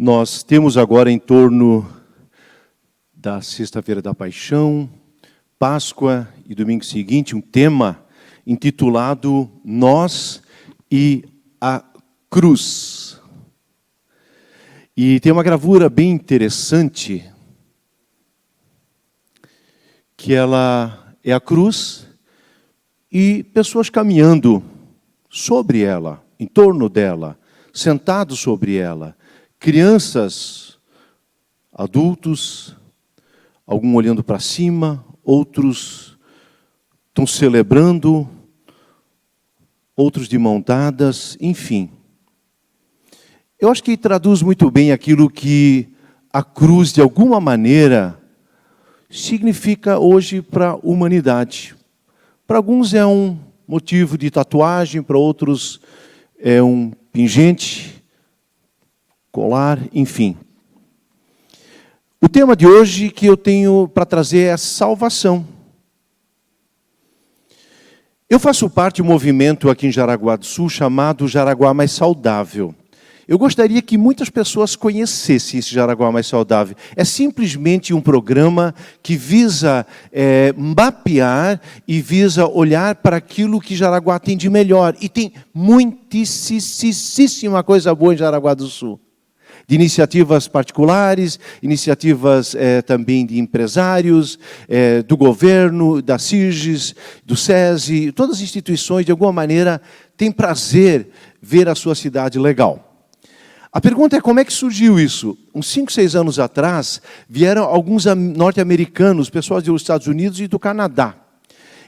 Nós temos agora em torno da Sexta-feira da Paixão, Páscoa e domingo seguinte, um tema intitulado Nós e a Cruz. E tem uma gravura bem interessante, que ela é a cruz e pessoas caminhando sobre ela, em torno dela, sentados sobre ela. Crianças, adultos, algum olhando para cima, outros estão celebrando, outros de mãos dadas, enfim. Eu acho que traduz muito bem aquilo que a cruz, de alguma maneira, significa hoje para a humanidade. Para alguns é um motivo de tatuagem, para outros é um pingente, colar, enfim. O tema de hoje que eu tenho para trazer é a salvação. Eu faço parte de um movimento aqui em Jaraguá do Sul chamado Jaraguá Mais Saudável. Eu gostaria que muitas pessoas conhecessem esse Jaraguá Mais Saudável. É simplesmente um programa que visa mapear e visa olhar para aquilo que Jaraguá tem de melhor. E tem muitíssima coisa boa em Jaraguá do Sul. De iniciativas particulares, iniciativas também de empresários, do governo, da CIRGES, do SESI, todas as instituições, de alguma maneira, têm prazer ver a sua cidade legal. A pergunta é como é que surgiu isso? Uns 5, 6 anos atrás, vieram alguns norte-americanos, pessoas dos Estados Unidos e do Canadá.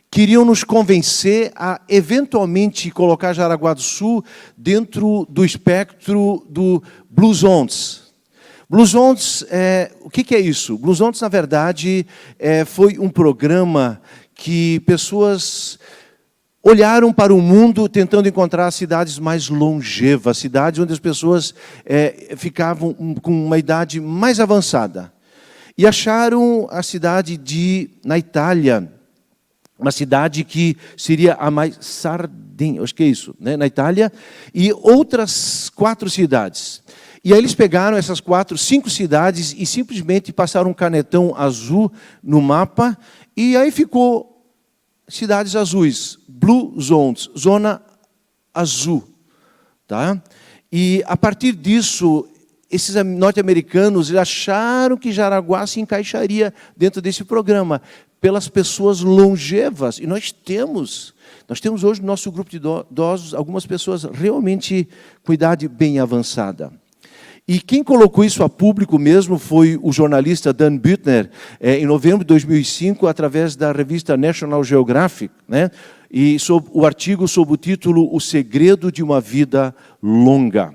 Queriam nos convencer a, eventualmente, colocar Jaraguá do Sul dentro do espectro do Blue Zones. Blue Zones, o que é isso? Blue Zones, na verdade, foi um programa que pessoas olharam para o mundo tentando encontrar cidades mais longevas, cidades onde as pessoas ficavam com uma idade mais avançada. E acharam a cidade na Itália, uma cidade que seria a mais Sardenha, acho que é isso, né, na Itália, e outras 4 cidades. E aí eles pegaram essas 5 cidades e simplesmente passaram um canetão azul no mapa, e aí ficou cidades azuis, Blue Zones, zona azul. Tá? E a partir disso, esses norte-americanos acharam que Jaraguá se encaixaria dentro desse programa, pelas pessoas longevas. E nós temos hoje no nosso grupo de idosos algumas pessoas realmente com idade bem avançada. E quem colocou isso a público mesmo foi o jornalista Dan Buettner, em novembro de 2005, através da revista National Geographic, né? E o artigo sob o título O Segredo de uma Vida Longa.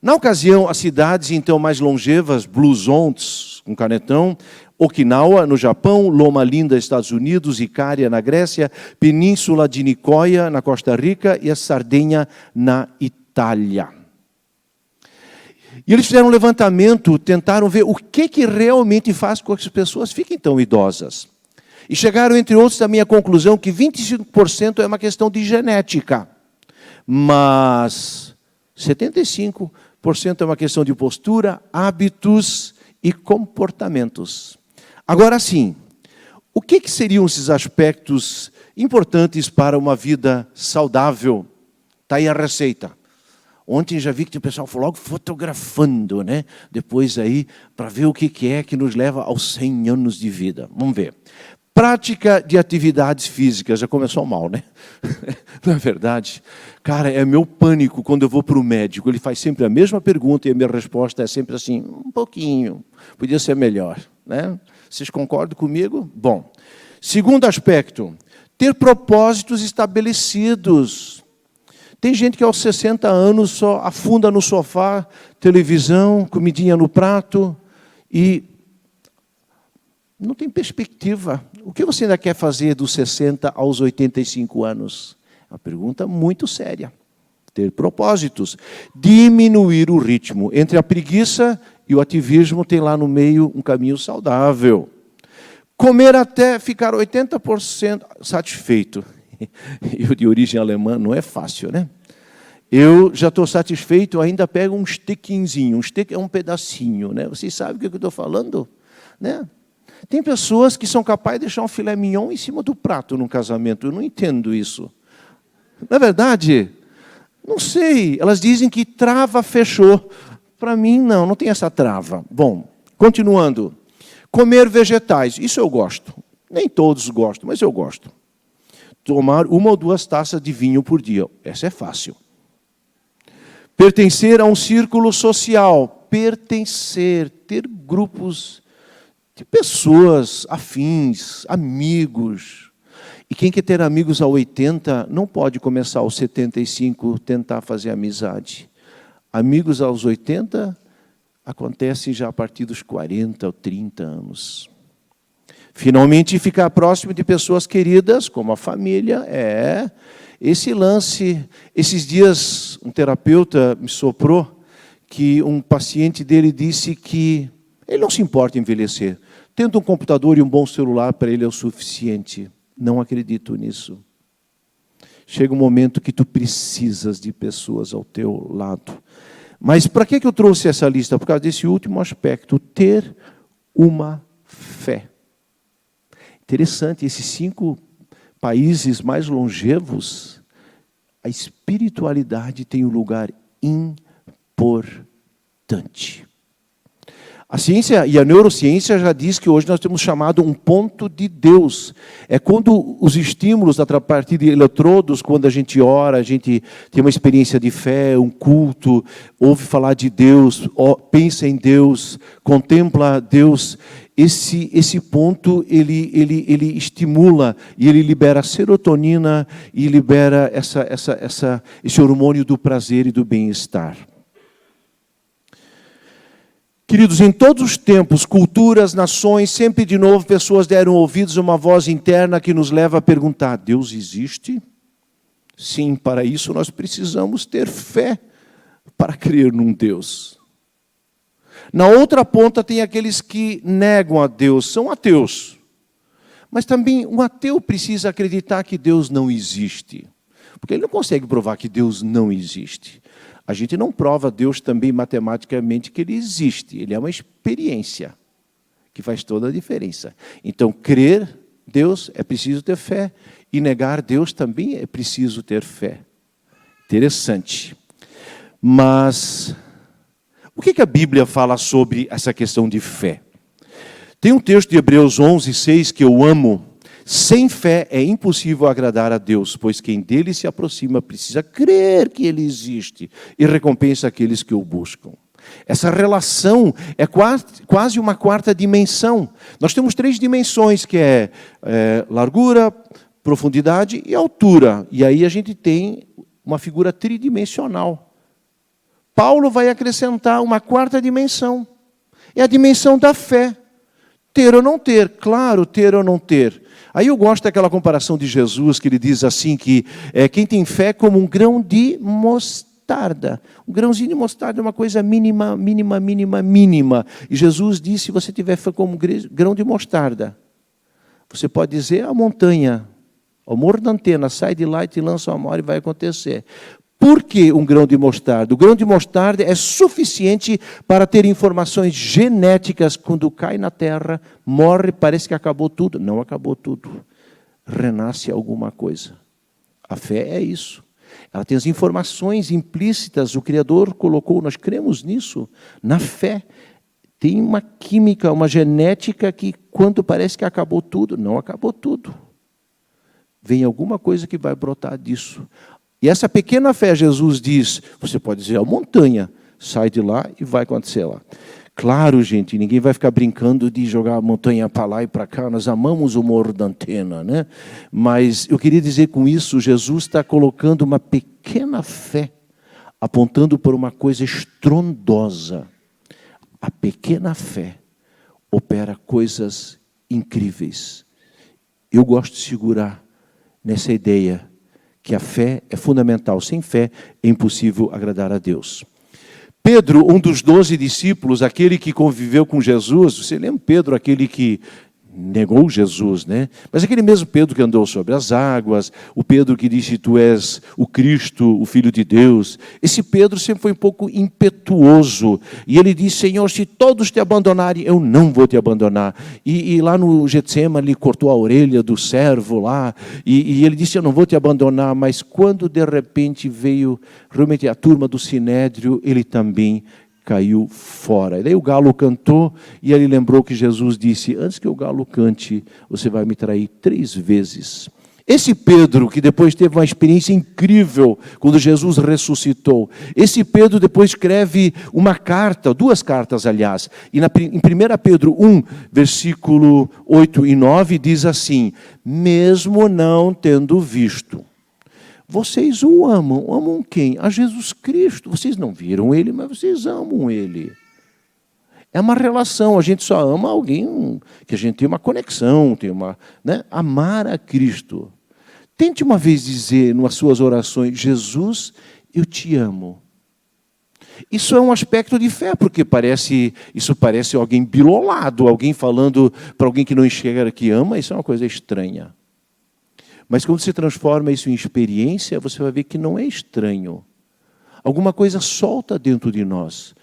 Na ocasião, as cidades então mais longevas, Blue Zones, com canetão, Okinawa, no Japão, Loma Linda, Estados Unidos, Icária, na Grécia, Península de Nicoya, na Costa Rica, e a Sardenha, na Itália. E eles fizeram um levantamento, tentaram ver o que realmente faz com que as pessoas fiquem tão idosas. E chegaram, entre outros, também à conclusão que 25% é uma questão de genética, mas 75% é uma questão de postura, hábitos e comportamentos. Agora sim, o que seriam esses aspectos importantes para uma vida saudável? Está aí a receita. Ontem já vi que o pessoal foi logo fotografando, né? Depois aí, para ver o que é que nos leva aos 100 anos de vida. Vamos ver. Prática de atividades físicas. Já começou mal, né? Na verdade, cara, é meu pânico quando eu vou para o médico. Ele faz sempre a mesma pergunta e a minha resposta é sempre assim, um pouquinho, podia ser melhor, né? Vocês concordam comigo? Bom. Segundo aspecto, ter propósitos estabelecidos. Tem gente que aos 60 anos só afunda no sofá, televisão, comidinha no prato e não tem perspectiva. O que você ainda quer fazer dos 60 aos 85 anos? É uma pergunta muito séria. Ter propósitos. Diminuir o ritmo. Entre a preguiça e o ativismo tem lá no meio um caminho saudável. Comer até ficar 80% satisfeito. E o de origem alemã não é fácil, né? Eu já estou satisfeito, ainda pego um steakzinho. Um steak é um pedacinho, né? Vocês sabem o que eu estou falando? Né? Tem pessoas que são capazes de deixar um filé mignon em cima do prato num casamento. Eu não entendo isso. Na verdade, não sei. Elas dizem que trava fechou. Para mim, não tem essa trava. Bom, continuando. Comer vegetais. Isso eu gosto. Nem todos gostam, mas eu gosto. Tomar 1 ou 2 taças de vinho por dia. Essa é fácil. Pertencer a um círculo social. Pertencer. Ter grupos de pessoas afins, amigos. E quem quer ter amigos aos 80 não pode começar aos 75 tentar fazer amizade. Amigos aos 80 acontecem já a partir dos 40 ou 30 anos. Finalmente, ficar próximo de pessoas queridas, como a família, esse lance. Esses dias, um terapeuta me soprou que um paciente dele disse que ele não se importa em envelhecer. Tendo um computador e um bom celular, para ele é o suficiente. Não acredito nisso. Chega um momento que tu precisas de pessoas ao teu lado. Mas para que eu trouxe essa lista? Por causa desse último aspecto, ter uma fé. Interessante, esses 5 países mais longevos, a espiritualidade tem um lugar importante. A ciência e a neurociência já diz que hoje nós temos chamado um ponto de Deus. É quando os estímulos, a partir de eletrodos, quando a gente ora, a gente tem uma experiência de fé, um culto, ouve falar de Deus, pensa em Deus, contempla Deus. Esse ponto, ele estimula e ele libera serotonina e libera esse hormônio do prazer e do bem-estar. Queridos, em todos os tempos, culturas, nações, sempre de novo, pessoas deram ouvidos a uma voz interna que nos leva a perguntar: Deus existe? Sim, para isso nós precisamos ter fé para crer num Deus. Na outra ponta tem aqueles que negam a Deus, são ateus. Mas também um ateu precisa acreditar que Deus não existe. Porque ele não consegue provar que Deus não existe. A gente não prova Deus também matematicamente que Ele existe. Ele é uma experiência que faz toda a diferença. Então, crer Deus é preciso ter fé. E negar Deus também é preciso ter fé. Interessante. Mas o que a Bíblia fala sobre essa questão de fé? Tem um texto de Hebreus 11:6 que eu amo. Sem fé é impossível agradar a Deus, pois quem dele se aproxima precisa crer que ele existe e recompensa aqueles que o buscam. Essa relação é quase uma 4ª dimensão. Nós temos 3 dimensões, que é largura, profundidade e altura. E aí a gente tem uma figura tridimensional. Paulo vai acrescentar uma 4ª dimensão. É a dimensão da fé. Ter ou não ter, claro, ter ou não ter. Aí eu gosto daquela comparação de Jesus, que ele diz assim, que quem tem fé é como um grão de mostarda. Um grãozinho de mostarda é uma coisa mínima, mínima, mínima, mínima. E Jesus disse, se você tiver fé como um grão de mostarda, você pode dizer à montanha, ao morro da antena, sai de lá e te lança uma mora e vai acontecer. Por que um grão de mostarda? O grão de mostarda é suficiente para ter informações genéticas. Quando cai na terra, morre, parece que acabou tudo. Não acabou tudo. Renasce alguma coisa. A fé é isso. Ela tem as informações implícitas. O Criador colocou, nós cremos nisso. Na fé, tem uma química, uma genética que, quando parece que acabou tudo, não acabou tudo. Vem alguma coisa que vai brotar disso. E essa pequena fé, Jesus diz, você pode dizer, a montanha, sai de lá e vai acontecer lá. Claro, gente, ninguém vai ficar brincando de jogar a montanha para lá e para cá, nós amamos o morro da antena, né? Mas eu queria dizer com isso, Jesus está colocando uma pequena fé, apontando para uma coisa estrondosa. A pequena fé opera coisas incríveis. Eu gosto de segurar nessa ideia, que a fé é fundamental. Sem fé é impossível agradar a Deus. Pedro, um dos 12 discípulos, aquele que conviveu com Jesus, você lembra Pedro, aquele que negou Jesus, né? Mas aquele mesmo Pedro que andou sobre as águas, o Pedro que disse, tu és o Cristo, o Filho de Deus, esse Pedro sempre foi um pouco impetuoso, e ele disse, Senhor, se todos te abandonarem, eu não vou te abandonar. E lá no Getsemane, ele cortou a orelha do servo lá, e ele disse, eu não vou te abandonar, mas quando de repente veio realmente a turma do Sinédrio, ele também caiu fora. E daí o galo cantou, e ele lembrou que Jesus disse, antes que o galo cante, você vai me trair 3 vezes. Esse Pedro, que depois teve uma experiência incrível, quando Jesus ressuscitou, esse Pedro depois escreve uma carta, 2 cartas, aliás, e em 1 Pedro 1, versículo 8 e 9, diz assim, mesmo não tendo visto, vocês o amam. Amam quem? A Jesus Cristo. Vocês não viram Ele, mas vocês amam Ele. É uma relação. A gente só ama alguém que a gente tem uma conexão, tem uma, né? Amar a Cristo. Tente uma vez dizer nas suas orações, Jesus, eu te amo. Isso é um aspecto de fé, porque isso parece alguém bilolado, alguém falando para alguém que não enxerga que ama, isso é uma coisa estranha. Mas quando se transforma isso em experiência, você vai ver que não é estranho. Alguma coisa solta dentro de nós.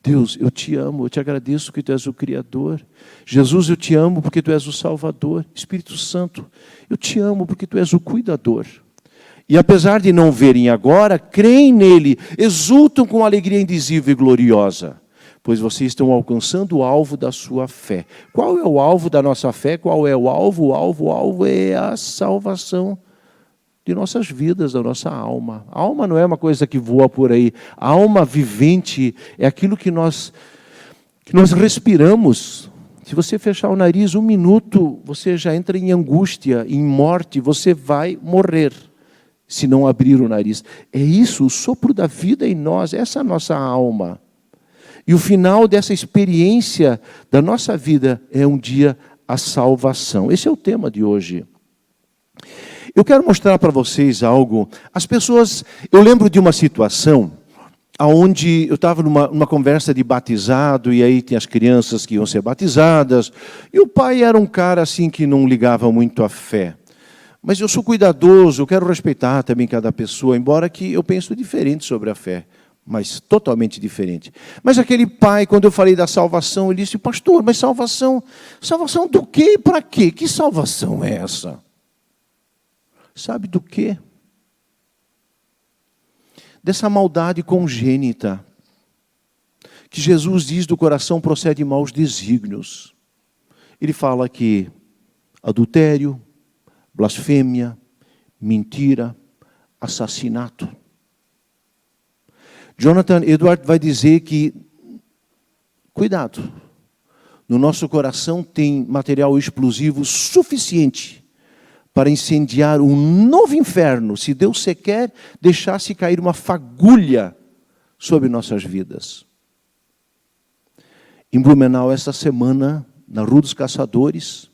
Deus, eu te amo, eu te agradeço que tu és o Criador. Jesus, eu te amo porque tu és o Salvador. Espírito Santo, eu te amo porque tu és o Cuidador. E apesar de não verem agora, creem nele, exultam com alegria indizível e gloriosa. Pois vocês estão alcançando o alvo da sua fé. Qual é o alvo da nossa fé? Qual é o alvo? O alvo é a salvação de nossas vidas, da nossa alma. A alma não é uma coisa que voa por aí. A alma vivente é aquilo que nós respiramos. Se você fechar o nariz 1 minuto, você já entra em angústia, em morte, você vai morrer se não abrir o nariz. É isso, o sopro da vida em nós, essa é a nossa alma. E o final dessa experiência da nossa vida é um dia a salvação. Esse é o tema de hoje. Eu quero mostrar para vocês algo. As pessoas, eu lembro de uma situação onde eu estava numa conversa de batizado, e aí tem as crianças que iam ser batizadas, e o pai era um cara assim que não ligava muito à fé. Mas eu sou cuidadoso, eu quero respeitar também cada pessoa, embora que eu penso diferente sobre a fé. Mas totalmente diferente. Mas aquele pai, quando eu falei da salvação, ele disse, pastor, mas salvação do quê e para quê? Que salvação é essa? Sabe do quê? Dessa maldade congênita, que Jesus diz do coração procede maus desígnios. Ele fala que adultério, blasfêmia, mentira, assassinato. Jonathan Edwards vai dizer que, cuidado, no nosso coração tem material explosivo suficiente para incendiar um novo inferno, se Deus sequer deixasse cair uma fagulha sobre nossas vidas. Em Blumenau, esta semana, na Rua dos Caçadores,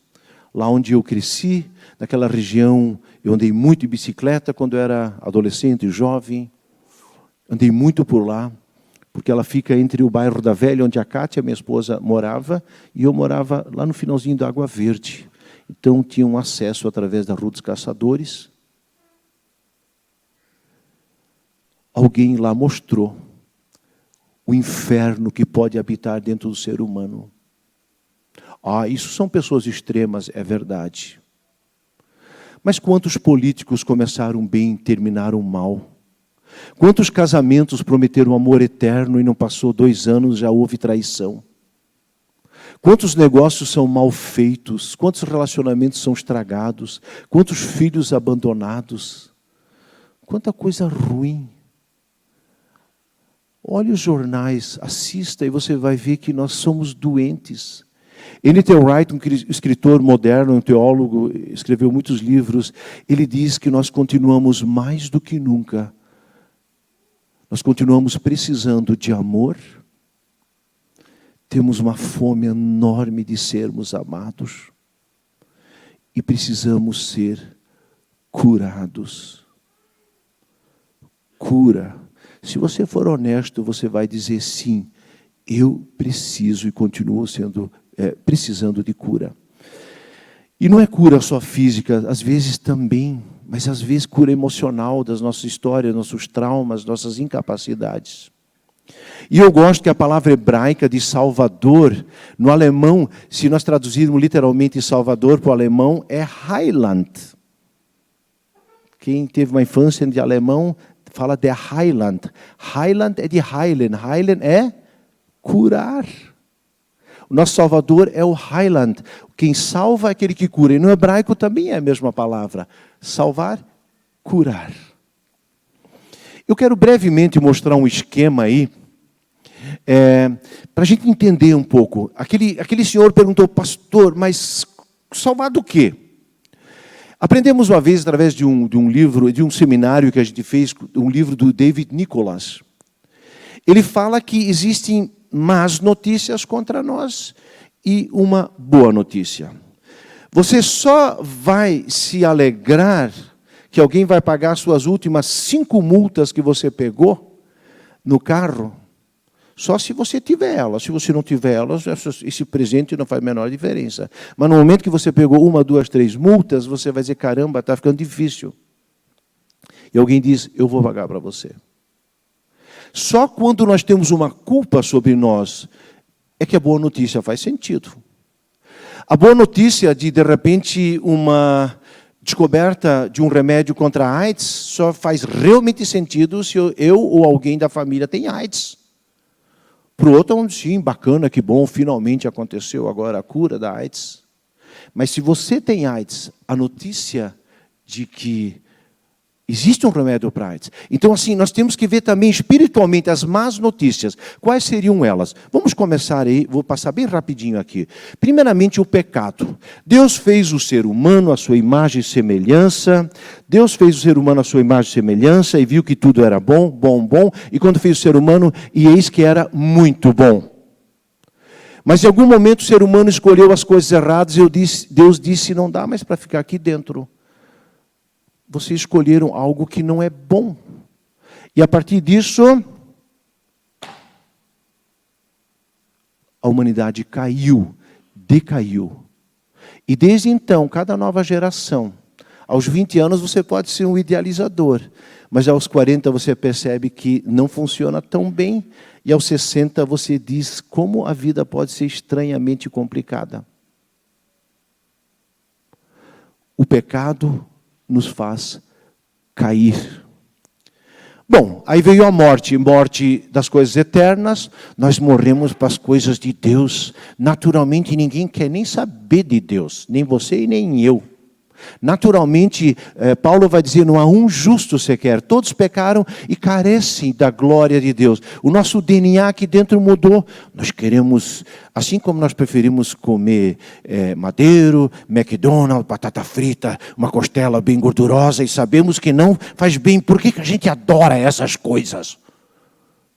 lá onde eu cresci, naquela região, eu andei muito de bicicleta quando eu era adolescente e jovem. Andei muito por lá, porque ela fica entre o bairro da Velha, onde a Cátia, minha esposa, morava, e eu morava lá no finalzinho da Água Verde. Então, tinha um acesso através da Rua dos Caçadores. Alguém lá mostrou o inferno que pode habitar dentro do ser humano. Isso são pessoas extremas, é verdade. Mas quantos políticos começaram bem e terminaram mal? Quantos casamentos prometeram amor eterno e não passou 2 anos, já houve traição? Quantos negócios são mal feitos? Quantos relacionamentos são estragados? Quantos filhos abandonados? Quanta coisa ruim. Olhe os jornais, assista e você vai ver que nós somos doentes. N.T. Wright, um escritor moderno, um teólogo, escreveu muitos livros. Ele diz que nós continuamos mais do que nunca. Nós continuamos precisando de amor. Temos uma fome enorme de sermos amados. E precisamos ser curados. Cura. Se você for honesto, você vai dizer sim, eu preciso e continuo precisando de cura. E não é cura só física, às vezes também, mas às vezes cura emocional das nossas histórias, nossos traumas, nossas incapacidades. E eu gosto que a palavra hebraica de Salvador, no alemão, se nós traduzirmos literalmente Salvador para o alemão, é Heiland. Quem teve uma infância de alemão, fala de Heiland. Heiland é de heilen. Heilen é curar. O nosso Salvador é o Heiland. Quem salva é aquele que cura. E no hebraico também é a mesma palavra. Salvar, curar. Eu quero brevemente mostrar um esquema aí, para a gente entender um pouco. Aquele senhor perguntou, pastor, mas salvar do quê? Aprendemos uma vez, através de um livro, de um seminário que a gente fez, um livro do David Nicholas. Ele fala que existem más notícias contra nós e uma boa notícia. Você só vai se alegrar que alguém vai pagar suas últimas 5 multas que você pegou no carro, só se você tiver elas. Se você não tiver elas, esse presente não faz a menor diferença. Mas no momento que você pegou 1, 2, 3 multas, você vai dizer, caramba, está ficando difícil. E alguém diz, eu vou pagar para você. Só quando nós temos uma culpa sobre nós, é que a boa notícia faz sentido. A boa notícia de repente, uma descoberta de um remédio contra a AIDS só faz realmente sentido se eu ou alguém da família tem AIDS. Para o outro, sim, bacana, que bom, finalmente aconteceu agora a cura da AIDS. Mas se você tem AIDS, a notícia de que existe um remédio para AIDS. Então, assim, nós temos que ver também espiritualmente as más notícias. Quais seriam elas? Vamos começar aí, vou passar bem rapidinho aqui. Primeiramente, o pecado. Deus fez o ser humano à sua imagem e semelhança. Deus fez o ser humano à sua imagem e semelhança e viu que tudo era bom, bom, bom. E quando fez o ser humano, e eis que era muito bom. Mas em algum momento o ser humano escolheu as coisas erradas e Deus disse, não dá mais para ficar aqui dentro. Vocês escolheram algo que não é bom. E a partir disso, a humanidade caiu, decaiu. E desde então, cada nova geração, aos 20 anos você pode ser um idealizador, mas aos 40 você percebe que não funciona tão bem, e aos 60 você diz como a vida pode ser estranhamente complicada. O pecado nos faz cair. Bom, aí veio a morte das coisas eternas, nós morremos para as coisas de Deus. Naturalmente ninguém quer nem saber de Deus, nem você e nem eu. Naturalmente, Paulo vai dizer, não há um justo sequer, todos pecaram e carecem da glória de Deus. O nosso DNA aqui dentro mudou, nós queremos, assim como nós preferimos comer madeiro, McDonald's, batata frita, uma costela bem gordurosa e sabemos que não faz bem, por que a gente adora essas coisas?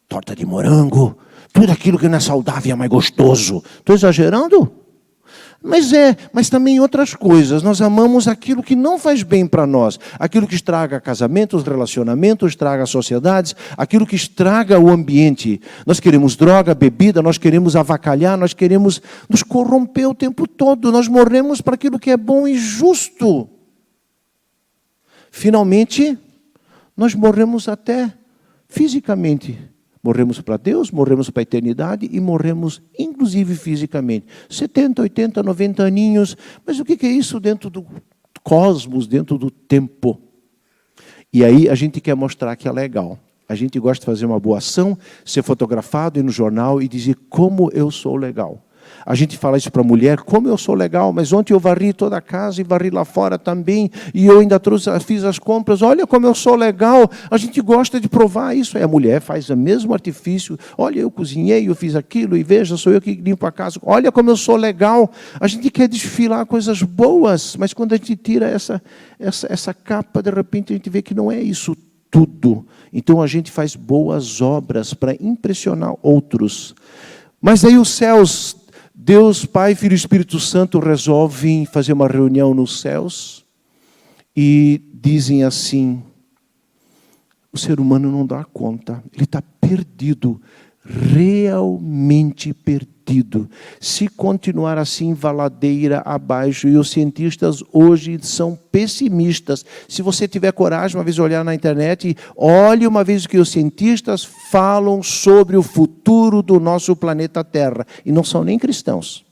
Torta de morango, tudo aquilo que não é saudável é mais gostoso. Estou exagerando? Mas também outras coisas. Nós amamos aquilo que não faz bem para nós. Aquilo que estraga casamentos, relacionamentos, estraga sociedades, aquilo que estraga o ambiente. Nós queremos droga, bebida, nós queremos avacalhar, nós queremos nos corromper o tempo todo. Nós morremos para aquilo que é bom e justo. Finalmente, nós morremos até fisicamente. Morremos para Deus, morremos para a eternidade e morremos, inclusive, fisicamente. 70, 80, 90 aninhos. Mas o que é isso dentro do cosmos, dentro do tempo? E aí a gente quer mostrar que é legal. A gente gosta de fazer uma boa ação, ser fotografado, ir no jornal e dizer como eu sou legal. A gente fala isso para a mulher, como eu sou legal, mas ontem eu varri toda a casa e varri lá fora também, e eu ainda fiz as compras, olha como eu sou legal. A gente gosta de provar isso. A mulher faz o mesmo artifício, olha, eu cozinhei, eu fiz aquilo, e veja, sou eu que limpo a casa, olha como eu sou legal. A gente quer desfilar coisas boas, mas quando a gente tira essa capa, de repente a gente vê que não é isso tudo. Então a gente faz boas obras para impressionar outros. Mas aí os céus, Deus, Pai, Filho e Espírito Santo resolvem fazer uma reunião nos céus e dizem assim, o ser humano não dá conta, ele está perdido, realmente perdido. perdido. Se continuar assim, vai ladeira abaixo. E os cientistas hoje são pessimistas. Se você tiver coragem, uma vez olhar na internet, olhe uma vez o que os cientistas falam sobre o futuro do nosso planeta Terra. E não são nem cristãos.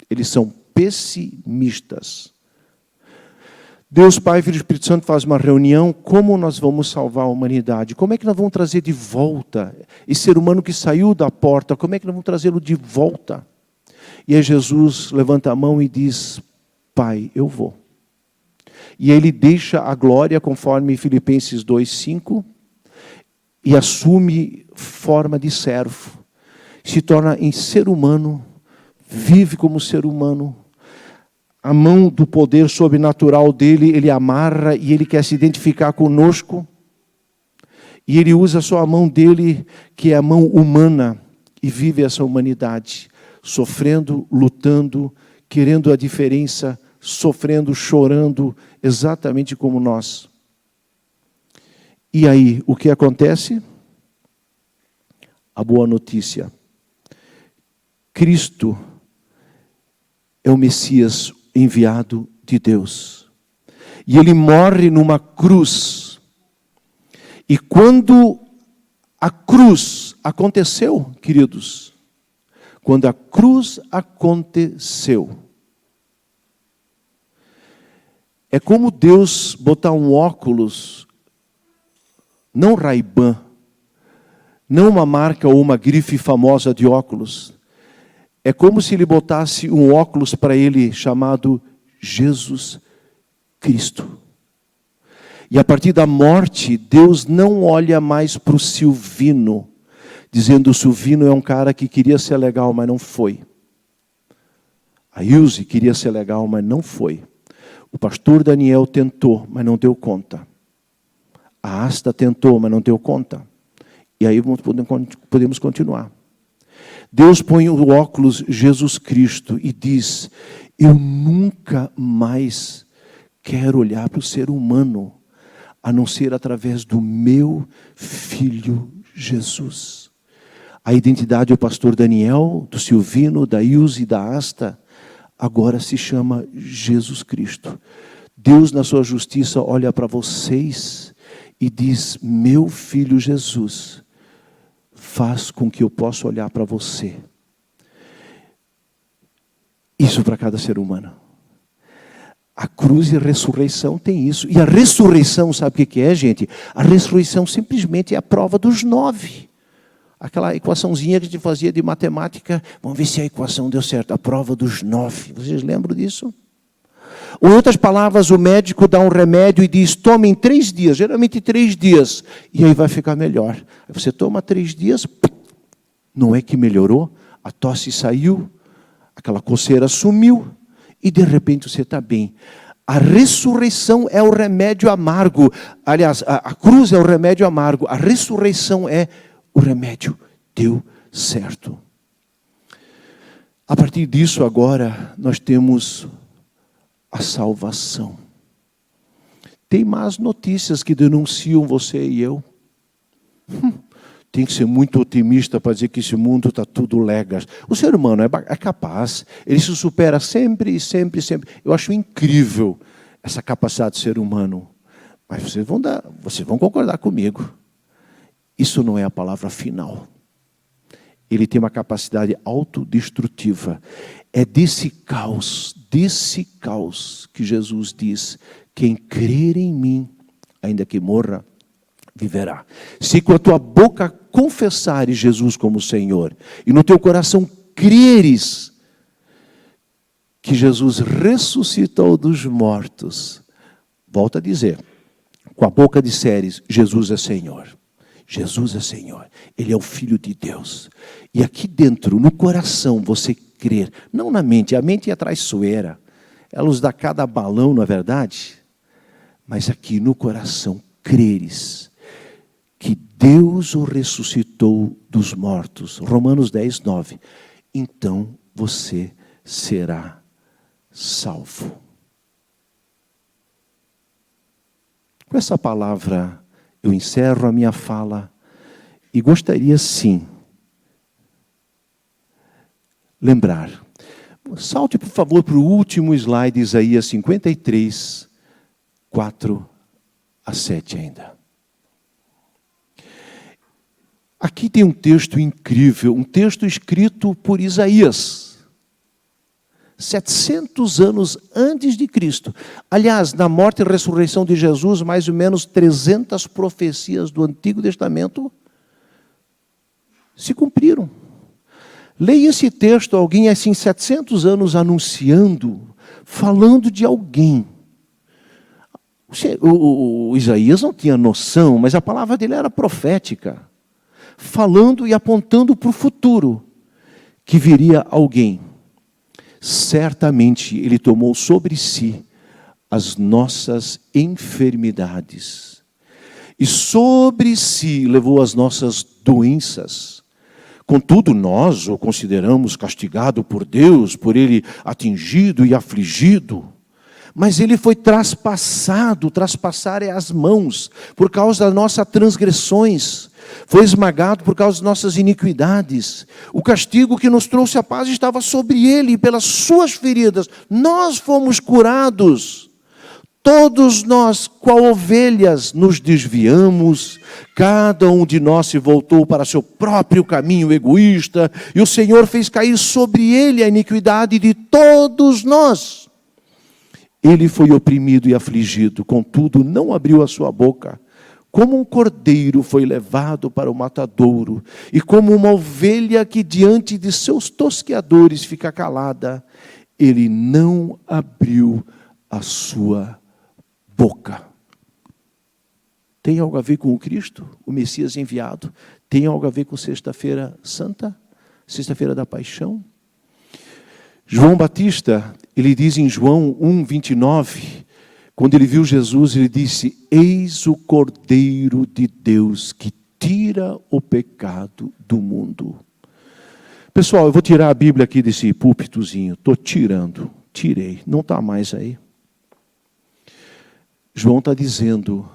Eles são pessimistas. Deus Pai, Filho e Espírito Santo faz uma reunião. Como nós vamos salvar a humanidade? Como é que nós vamos trazer de volta esse ser humano que saiu da porta? Como é que nós vamos trazê-lo de volta? E aí Jesus levanta a mão e diz: Pai, eu vou. E ele deixa a glória, conforme Filipenses 2:5, e assume forma de servo. Se torna em ser humano, vive como ser humano. A mão do poder sobrenatural dele, ele amarra e ele quer se identificar conosco. E ele usa só a mão dele, que é a mão humana, e vive essa humanidade, sofrendo, lutando, querendo a diferença, sofrendo, chorando, exatamente como nós. E aí, o que acontece? A boa notícia. Cristo é o Messias enviado de Deus. E ele morre numa cruz. E quando a cruz aconteceu, queridos, quando a cruz aconteceu, é como Deus botar um óculos, não Ray-Ban, não uma marca ou uma grife famosa de óculos. É como se ele botasse um óculos para ele chamado Jesus Cristo. E a partir da morte, Deus não olha mais para o Silvino, dizendo: o Silvino é um cara que queria ser legal, mas não foi. A Ilse queria ser legal, mas não foi. O pastor Daniel tentou, mas não deu conta. A Asta tentou, mas não deu conta. E aí podemos continuar. Deus põe o óculos Jesus Cristo e diz: eu nunca mais quero olhar para o ser humano, a não ser através do meu filho Jesus. A identidade do pastor Daniel, do Silvino, da Ilse e da Asta, agora se chama Jesus Cristo. Deus, na sua justiça, olha para vocês e diz: meu filho Jesus faz com que eu possa olhar para você. Isso para cada ser humano. A cruz e a ressurreição tem isso. E a ressurreição, sabe o que é, gente? A ressurreição simplesmente é a prova dos 9. Aquela equaçãozinha que a gente fazia de matemática. Vamos ver se a equação deu certo. A prova dos 9. Vocês lembram disso? Ou, em outras palavras, o médico dá um remédio e diz: tome em 3 dias, geralmente 3 dias, e aí vai ficar melhor. Aí você toma 3 dias, não é que melhorou, a tosse saiu, aquela coceira sumiu, e de repente você está bem. A ressurreição é o remédio amargo. Aliás, a cruz é o remédio amargo, a ressurreição é o remédio. Deu certo. A partir disso, agora, nós temos a salvação. Tem más notícias que denunciam você e eu. Tem que ser muito otimista para dizer que esse mundo está tudo legas. O ser humano é capaz, ele se supera sempre, sempre, sempre. Eu acho incrível essa capacidade do ser humano. Mas vocês vão concordar comigo. Isso não é a palavra final. Ele tem uma capacidade autodestrutiva. É desse caos que Jesus diz: quem crer em mim, ainda que morra, viverá. Se com a tua boca confessares Jesus como Senhor, e no teu coração creres que Jesus ressuscitou dos mortos, volta a dizer, com a boca disseres: Jesus é Senhor. Jesus é Senhor, Ele é o Filho de Deus. E aqui dentro, no coração, você crer, não na mente, a mente é traiçoeira, ela nos dá cada balão, não é verdade? Mas aqui no coração, creres que Deus o ressuscitou dos mortos. Romanos 10, 9. Então você será salvo. Com essa palavra, eu encerro a minha fala e gostaria sim lembrar. Salte, por favor, para o último slide, Isaías 53, 4 a 7 ainda. Aqui tem um texto incrível, um texto escrito por Isaías, 700 anos antes de Cristo. Aliás, na morte e ressurreição de Jesus, mais ou menos 300 profecias do Antigo Testamento se cumpriram. Leia esse texto, alguém assim, 700 anos anunciando, falando de alguém. O Isaías não tinha noção, mas a palavra dele era profética. Falando e apontando para o futuro, que viria alguém. Certamente ele tomou sobre si as nossas enfermidades. E sobre si levou as nossas doenças. Contudo, nós o consideramos castigado por Deus, por ele atingido e afligido. Mas ele foi traspassado, traspassar é as mãos, por causa das nossas transgressões. Foi esmagado por causa das nossas iniquidades. O castigo que nos trouxe a paz estava sobre ele, e pelas suas feridas nós fomos curados. Todos nós, qual ovelhas, nos desviamos, cada um de nós se voltou para seu próprio caminho egoísta, e o Senhor fez cair sobre ele a iniquidade de todos nós. Ele foi oprimido e afligido, contudo não abriu a sua boca. Como um cordeiro foi levado para o matadouro, e como uma ovelha que diante de seus tosqueadores fica calada, ele não abriu a sua boca. Tem algo a ver com o Cristo, o Messias enviado? Tem algo a ver com Sexta-feira Santa? Sexta-feira da Paixão? João Batista, ele diz em João 1:29, quando ele viu Jesus, ele disse: eis o Cordeiro de Deus que tira o pecado do mundo. Pessoal, eu vou tirar a Bíblia aqui desse púlpitozinho. Estou tirando, tirei, não está mais aí. João está dizendo,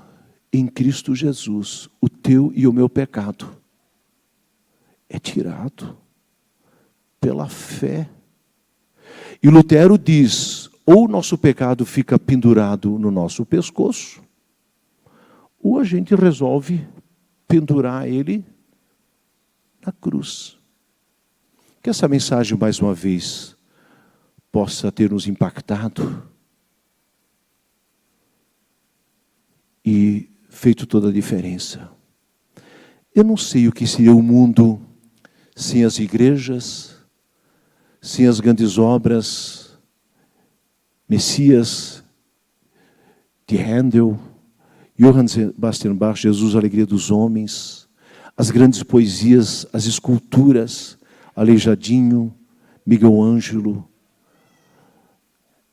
em Cristo Jesus, o teu e o meu pecado é tirado pela fé. E Lutero diz, ou o nosso pecado fica pendurado no nosso pescoço, ou a gente resolve pendurar ele na cruz. Que essa mensagem, mais uma vez, possa ter nos impactado e feito toda a diferença. Eu não sei o que seria o mundo sem as igrejas, sem as grandes obras, Messias, de Handel, Johann Sebastian Bach, Jesus, a Alegria dos Homens, as grandes poesias, as esculturas, Aleijadinho, Miguel Ângelo.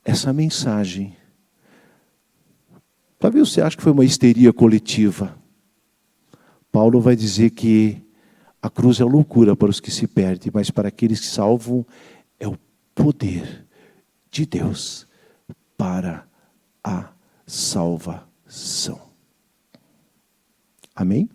Essa mensagem, talvez você ache que foi uma histeria coletiva. Paulo vai dizer que a cruz é loucura para os que se perdem, mas para aqueles que salvam é o poder de Deus para a salvação. Amém?